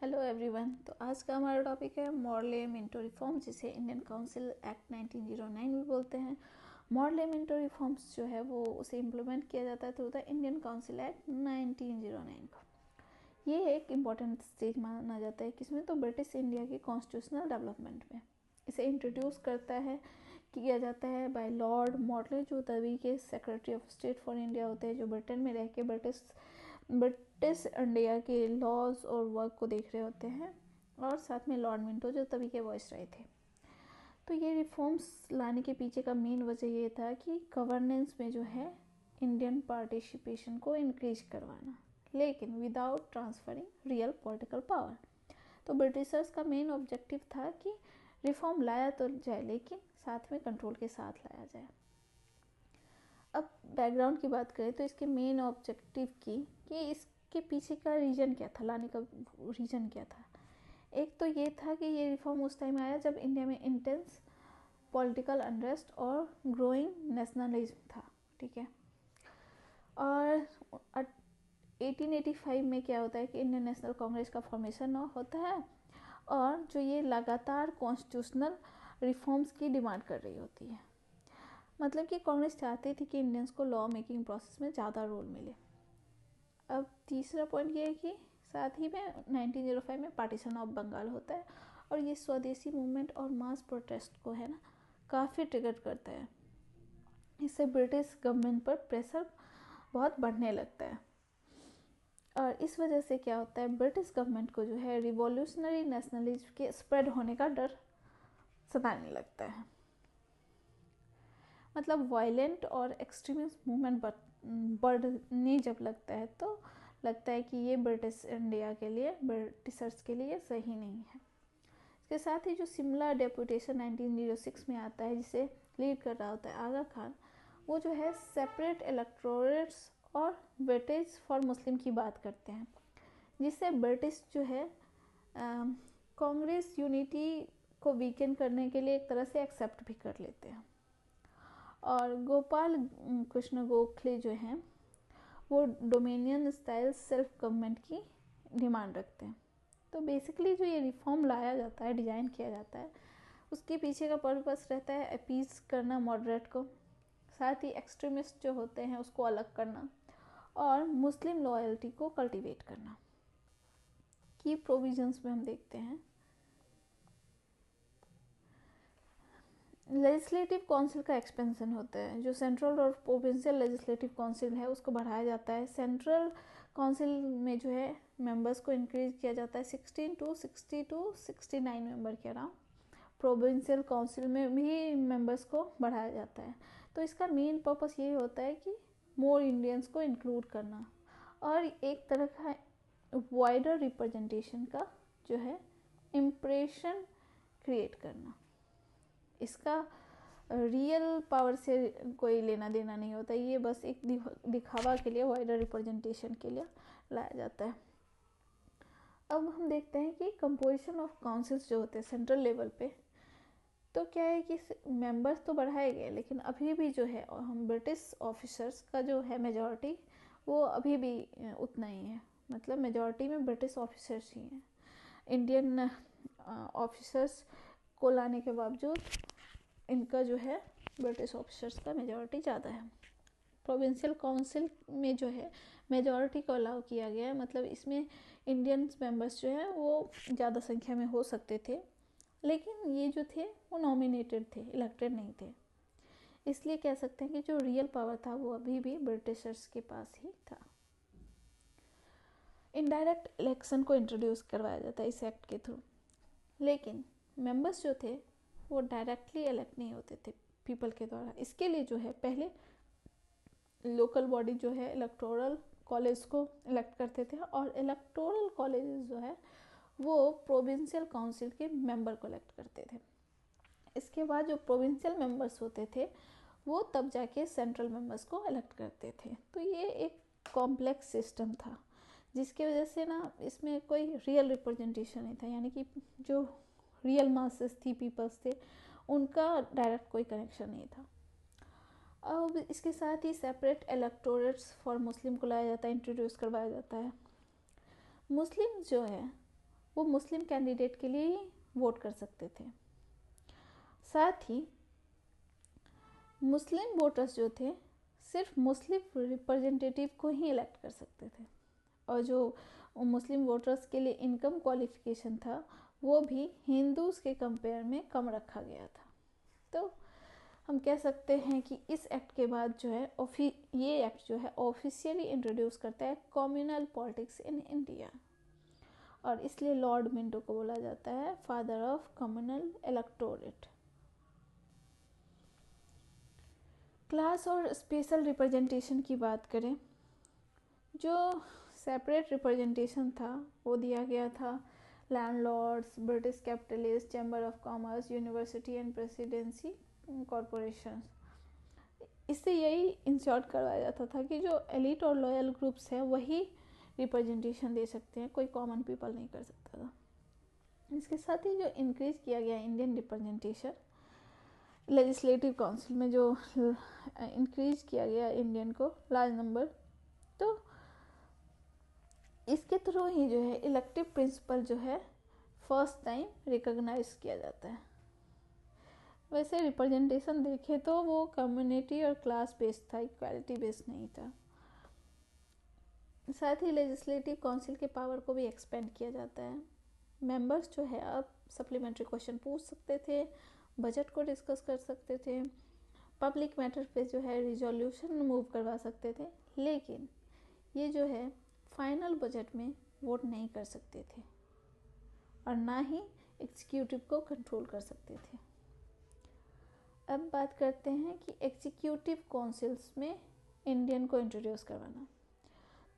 Hello everyone. तो आज का हमारा टॉपिक है मॉर्ले मिंटो रिफॉर्म, जिसे इंडियन काउंसिल एक्ट 1909 भी बोलते हैं। मॉर्ले मिंटो रिफॉर्म्स जो है वो उसे इम्प्लीमेंट किया जाता है through the Indian council act 1909 का। ये एक इम्पॉर्टेंट स्टेज माना जाता है किसमें, तो ब्रिटिश इंडिया की कॉन्स्टिट्यूशनल डेवलपमेंट में। इसे इंट्रोड्यूस किया जाता है बाय लॉर्ड मॉर्ले, जो तभी के secretary of state for India होते हैं, जो ब्रिटेन में रह के ब्रिटिश इंडिया के लॉज और वर्क को देख रहे होते हैं, और साथ में लॉर्ड मिंटो जो तभी के वॉइसरॉय थे। तो ये रिफॉर्म्स लाने के पीछे का मेन वजह ये था कि गवर्नेंस में जो है इंडियन पार्टिसिपेशन को इंक्रीज करवाना, लेकिन without transferring real political power. तो ब्रिटिशर्स का मेन ऑब्जेक्टिव था कि रिफॉर्म लाया तो जाए, लेकिन साथ में कंट्रोल के साथ लाया जाए। अब बैकग्राउंड की बात करें तो इसके मेन ऑब्जेक्टिव कि इसके पीछे का रीज़न क्या था, लाने का रीज़न क्या था। एक तो ये था कि ये रिफॉर्म उस टाइम आया जब इंडिया में इंटेंस पॉलिटिकल अनरेस्ट और ग्रोइंग नेशनलिज्म था, ठीक है। और 1885 में क्या होता है कि इंडियन नेशनल कांग्रेस का फॉर्मेशन होता है, और जो ये लगातार कॉन्स्टिट्यूशनल रिफॉर्म्स की डिमांड कर रही होती है। मतलब कि कांग्रेस चाहती थी कि इंडियंस को लॉ मेकिंग प्रोसेस में ज़्यादा रोल मिले। अब तीसरा पॉइंट ये है कि साथ ही में 1905 में पार्टीशन ऑफ बंगाल होता है, और ये स्वदेशी मूवमेंट और मास प्रोटेस्ट को है ना काफ़ी ट्रिगर करता है। इससे ब्रिटिश गवर्नमेंट पर प्रेशर बहुत बढ़ने लगता है, और इस वजह से क्या होता है, ब्रिटिश गवर्नमेंट को जो है रिवॉल्यूशनरी नेशनलिज्म के स्प्रेड होने का डर सताने लगता है। मतलब वायलेंट और एक्सट्रीमिस्ट मूवमेंट बढ़ने जब लगता है तो लगता है कि ये ब्रिटिश इंडिया के लिए, ब्रिटिशर्स के लिए सही नहीं है। इसके साथ ही जो शिमला डेपुटेशन 1906 में आता है, जिसे लीड कर रहा होता है आगा खान, वो जो है सेपरेट इलेक्टोरेट्स और वेटेज फॉर मुस्लिम की बात करते हैं, जिससे ब्रिटिश जो है कांग्रेस यूनिटी को वीकेंड करने के लिए एक तरह से एक्सेप्ट भी कर लेते हैं। और गोपाल कृष्ण गोखले जो हैं वो डोमिनियन स्टाइल सेल्फ गवर्नमेंट की डिमांड रखते हैं। तो बेसिकली जो ये रिफॉर्म लाया जाता है, डिज़ाइन किया जाता है, उसके पीछे का पर्पस रहता है अपीज करना मॉडरेट को, साथ ही एक्सट्रीमिस्ट जो होते हैं उसको अलग करना, और मुस्लिम लॉयल्टी को कल्टीवेट करना। की प्रोविजंस में हम देखते हैं लेजिस्लेटिव काउंसिल का एक्सपेंशन होता है। जो सेंट्रल और प्रोविंशियल लेजिस्लेटिव काउंसिल है उसको बढ़ाया जाता है। सेंट्रल काउंसिल में जो है मेंबर्स को इंक्रीज किया जाता है 16 टू 60 टू 69 मेंबर के अराउंड। प्रोविंशियल काउंसिल में भी मेंबर्स को बढ़ाया जाता है। तो इसका मेन पर्पस ये होता है कि मोर इंडियंस को इंक्लूड करना, और एक तरह का वाइडर रिप्रेजेंटेशन का जो है इम्प्रेशन क्रिएट करना। इसका रियल पावर से कोई लेना देना नहीं होता, ये बस एक दिखावा के लिए, वाइडर रिप्रेजेंटेशन के लिए लाया जाता है। अब हम देखते हैं कि कंपोजिशन ऑफ काउंसिल्स जो होते हैं सेंट्रल लेवल पे, तो क्या है कि मेंबर्स तो बढ़ाए गए, लेकिन अभी भी जो है हम ब्रिटिश ऑफिसर्स का जो है मेजॉरिटी वो अभी भी उतना ही है। मतलब मेजॉरिटी में ब्रिटिश ऑफिसर्स ही हैं। इंडियन ऑफिसर्स को लाने के बावजूद इनका जो है ब्रिटिश ऑफिसर्स का मेजॉरिटी ज़्यादा है। प्रोविंशियल काउंसिल में जो है मेजॉरिटी को अलाउ किया गया है, मतलब इसमें इंडियन मेंबर्स जो है वो ज़्यादा संख्या में हो सकते थे, लेकिन ये जो थे वो नॉमिनेटेड थे, इलेक्टेड नहीं थे। इसलिए कह सकते हैं कि जो रियल पावर था वो अभी भी ब्रिटिशर्स के पास ही था। इनडायरेक्ट इलेक्शन को इंट्रोड्यूस करवाया जाता है इस एक्ट के थ्रू, लेकिन मेंबर्स जो थे वो डायरेक्टली इलेक्ट नहीं होते थे पीपल के द्वारा। इसके लिए जो है पहले लोकल बॉडी जो है इलेक्टोरल कॉलेज को इलेक्ट करते थे, और इलेक्टोरल कॉलेज जो है वो प्रोविंशियल काउंसिल के मेंबर को इलेक्ट करते थे। इसके बाद जो प्रोविंशियल मेंबर्स होते थे वो तब जाके सेंट्रल मेंबर्स को इलेक्ट करते थे। तो ये एक कॉम्प्लेक्स सिस्टम था, जिसकी वजह से ना इसमें कोई रियल रिप्रेजेंटेशन नहीं था, यानी कि जो रियल मासेस थी, पीपल्स थे, उनका डायरेक्ट कोई कनेक्शन नहीं था। अब इसके साथ ही सेपरेट इलेक्टोरेट्स फॉर मुस्लिम को लाया जाता है, इंट्रोड्यूस करवाया जाता है। मुस्लिम जो है वो मुस्लिम कैंडिडेट के लिए ही वोट कर सकते थे। साथ ही मुस्लिम वोटर्स जो थे सिर्फ मुस्लिम रिप्रेजेंटेटिव को ही इलेक्ट कर सकते थे, और जो मुस्लिम वोटर्स के लिए इनकम क्वालिफिकेशन था वो भी हिंदूज़ के कंपेयर में कम रखा गया था। तो हम कह सकते हैं कि इस एक्ट के बाद जो है ये एक्ट जो है ऑफिशियली इंट्रोड्यूस करता है कम्युनल पॉलिटिक्स इन इंडिया, और इसलिए लॉर्ड मिंटो को बोला जाता है father of communal electorate. Class और स्पेशल रिप्रेजेंटेशन की बात करें, जो सेपरेट रिप्रेजेंटेशन था वो दिया गया था landlords, British capitalist, chamber of commerce, university and presidency corporation. इससे यही इंश्योर करवाया जाता था कि जो एलिट और लॉयल ग्रुप्स हैं वही रिप्रेजेंटेशन दे सकते हैं, कोई कॉमन पीपल नहीं कर सकता था। इसके साथ ही जो इंक्रीज किया गया इंडियन रिप्रेजेंटेशन लेजिस्लेटिव काउंसिल में, जो इंक्रीज किया गया इंडियन को लार्ज नंबर, तो इसके थ्रू ही जो है इलेक्टिव प्रिंसिपल जो है फर्स्ट टाइम रिकॉग्नाइज किया जाता है। वैसे रिप्रेजेंटेशन देखे तो वो कम्युनिटी और क्लास बेस्ड था, इक्वालिटी बेस्ड नहीं था। साथ ही लेजिस्लेटिव काउंसिल के पावर को भी एक्सपेंड किया जाता है। मेंबर्स जो है अब सप्लीमेंट्री क्वेश्चन पूछ सकते थे, बजट को डिस्कस कर सकते थे, पब्लिक मैटर पे जो है रिजोल्यूशन मूव करवा सकते थे, लेकिन ये जो है फाइनल बजट में वोट नहीं कर सकते थे और ना ही एग्जीक्यूटिव को कंट्रोल कर सकते थे। अब बात करते हैं कि एग्जीक्यूटिव काउंसिल्स में इंडियन को इंट्रोड्यूस करवाना।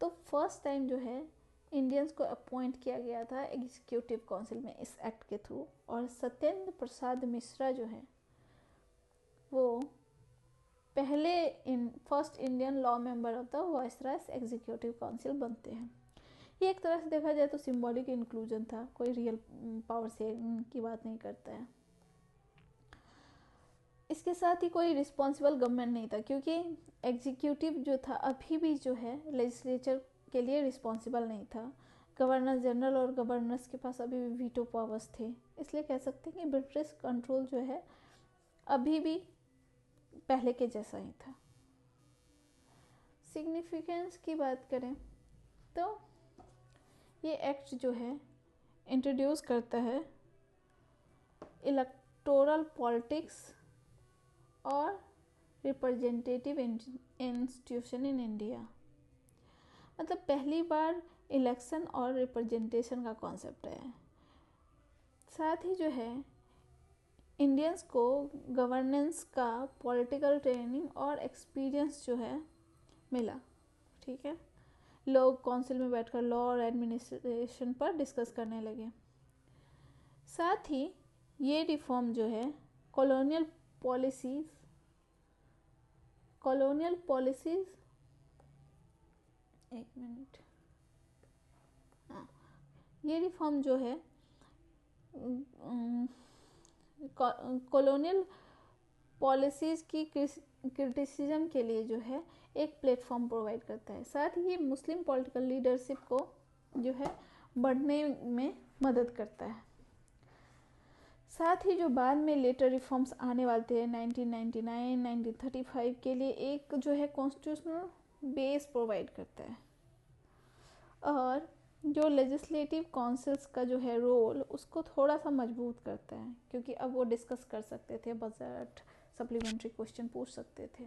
तो फर्स्ट टाइम जो है इंडियंस को अपॉइंट किया गया था एग्जीक्यूटिव काउंसिल में इस एक्ट के थ्रू, और सत्येंद्र प्रसाद मिश्रा जो है वो पहले first Indian law member of the viceroy's executive council बनते हैं। ये एक तरह से देखा जाए तो सिंबॉलिक इंक्लूजन था, कोई रियल पावर से की बात नहीं करता है। इसके साथ ही कोई रिस्पॉन्सिबल गवर्नमेंट नहीं था, क्योंकि एग्जीक्यूटिव जो था अभी भी जो है लेजिस्लेचर के लिए रिस्पॉन्सिबल नहीं था। गवर्नर जनरल और गवर्नर्स के पास अभी भी वीटो पावर्स थे, इसलिए कह सकते हैं कि ब्रिटिश कंट्रोल जो है अभी भी पहले के जैसा ही था। सिग्निफिकेंस की बात करें तो ये एक्ट जो है इंट्रोड्यूस करता है इलेक्टोरल पॉलिटिक्स और रिप्रेजेंटेटिव इंस्टीट्यूशन इन इंडिया। मतलब पहली बार इलेक्शन और रिप्रेजेंटेशन का कॉन्सेप्ट है। साथ ही जो है इंडियंस को गवर्नेंस का पॉलिटिकल ट्रेनिंग और एक्सपीरियंस जो है मिला। ठीक है, लोग काउंसिल में बैठकर लॉ और एडमिनिस्ट्रेशन पर डिस्कस करने लगे। साथ ही ये रिफॉर्म जो है कॉलोनियल पॉलिसीज एक मिनट, हाँ, ये रिफॉर्म जो है कॉलोनियल पॉलिसीज़ की क्रिटिसिज्म के लिए जो है एक प्लेटफॉर्म प्रोवाइड करता है। साथ ही ये मुस्लिम पॉलिटिकल लीडरशिप को जो है बढ़ने में मदद करता है। साथ ही जो बाद में लेटर रिफॉर्म्स आने वाले थे 1999, 1935 के लिए एक जो है कॉन्स्टिट्यूशनल बेस प्रोवाइड करता है, और जो लेजिस्लेटिव काउंसिल्स का जो है रोल उसको थोड़ा सा मजबूत करता है, क्योंकि अब वो डिस्कस कर सकते थे, बजट, सप्लीमेंट्री क्वेश्चन पूछ सकते थे।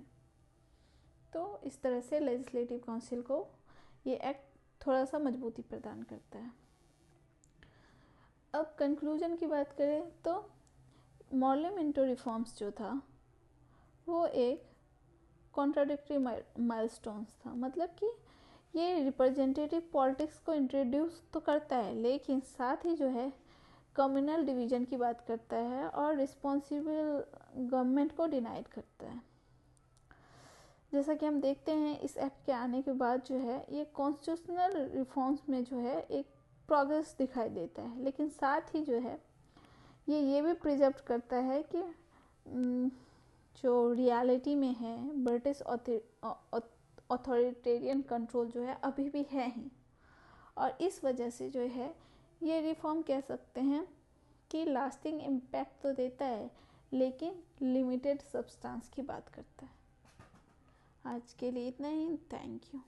तो इस तरह से लेजिस्लेटिव काउंसिल को ये एक्ट थोड़ा सा मजबूती प्रदान करता है। अब कंक्लूजन की बात करें तो मॉर्ले मिंटो रिफॉर्म्स जो था वो एक कॉन्ट्राडिक्टरी माइलस्टोन्स था। मतलब कि ये रिप्रेजेंटेटिव पॉलिटिक्स को इंट्रोड्यूस तो करता है, लेकिन साथ ही जो है कम्युनल डिवीजन की बात करता है और रिस्पॉन्सिबल गवर्नमेंट को डिनाइड करता है। जैसा कि हम देखते हैं इस एक्ट के आने के बाद जो है ये कॉन्स्टिट्यूशनल रिफॉर्म्स में जो है एक प्रोग्रेस दिखाई देता है, लेकिन साथ ही जो है ये भी प्रिजर्व करता है कि जो रियलिटी में है ब्रिटिश ऑथोरिटेरियन कंट्रोल जो है अभी भी है ही, और इस वजह से जो है ये रिफॉर्म कह सकते हैं कि लास्टिंग इम्पैक्ट तो देता है लेकिन लिमिटेड सब्सटेंस की बात करता है। आज के लिए इतना ही। Thank you.